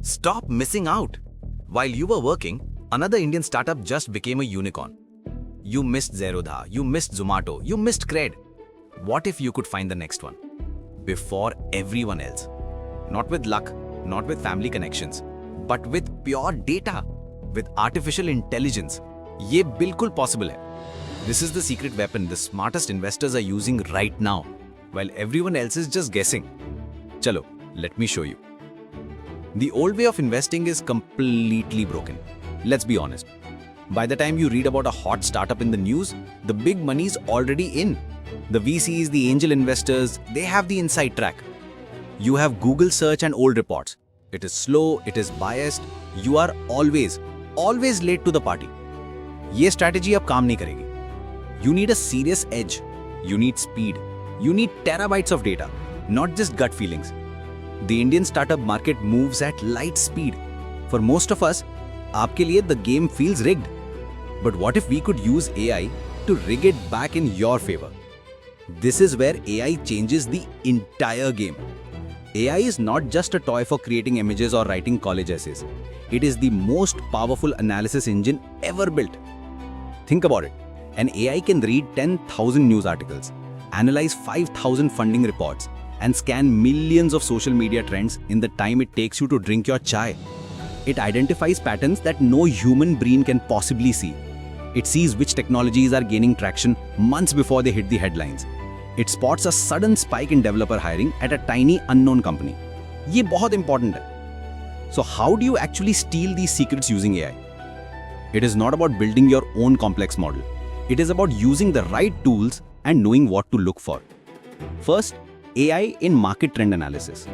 Stop missing out. While you were working, another Indian startup just became a unicorn. You missed Zerodha, you missed Zomato, you missed Cred. What if you could find the next one? Before everyone else. Not with luck, not with family connections, but with pure data, with artificial intelligence. ये बिल्कुल possible है. This is the secret weapon the smartest investors are using right now, while everyone else is just guessing. Chalo, let me show you. The old way of investing is completely broken. Let's be honest. By the time you read about a hot startup in the news, the big money's already in. The VCs, the angel investors, they have the inside track. You have Google search and old reports. It is slow, it is biased. You are always late to the party. ये strategy अब काम नहीं करेगी. You need a serious edge. You need speed. You need terabytes of data, not just gut feelings. The Indian startup market moves at light speed. For most of us, आपके लिए the game feels rigged. But what if we could use AI to rig it back in your favor? This is where AI changes the entire game. AI is not just a toy for creating images or writing college essays. It is the most powerful analysis engine ever built. Think about it. An AI can read 10,000 news articles, analyze 5,000 funding reports, and scan millions of social media trends in the time it takes you to drink your chai. It identifies patterns that no human brain can possibly see. It sees which technologies are gaining traction months before they hit the headlines. It spots a sudden spike in developer hiring at a tiny unknown company. ये बहुत important है. So how do you actually steal these secrets using AI? It is not about building your own complex model. It is about using the right tools and knowing what to look for. First, AI in market trend analysis.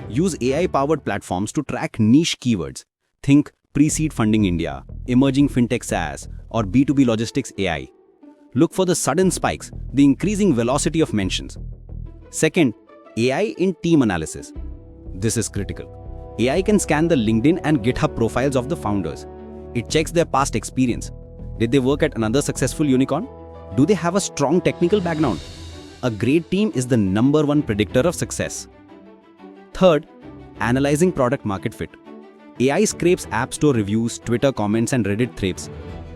Use AI-powered platforms to track niche keywords. Think pre-seed funding India, emerging fintech SaaS, or B2B logistics AI. Look for the sudden spikes, the increasing velocity of mentions. Second, AI in team analysis. This is critical. AI can scan the LinkedIn and GitHub profiles of the founders. It checks their past experience. Did they work at another successful unicorn? Do they have a strong technical background? A great team is the #1 predictor of success. Third, analyzing product market fit. AI scrapes App Store reviews, Twitter comments, and Reddit threads.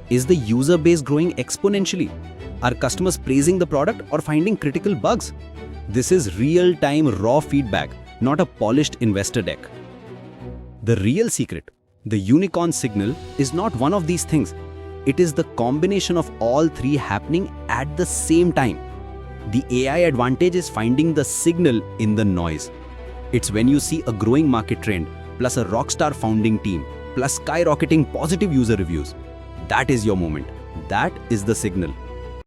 Is the user base growing exponentially? Are customers praising the product or finding critical bugs? This is real-time raw feedback, not a polished investor deck. The real secret, the unicorn signal, is not one of these things. It is the combination of all three happening at the same time. The AI advantage is finding the signal in the noise. It's when you see a growing market trend, plus a rockstar founding team, plus skyrocketing positive user reviews. That is your moment. That is the signal.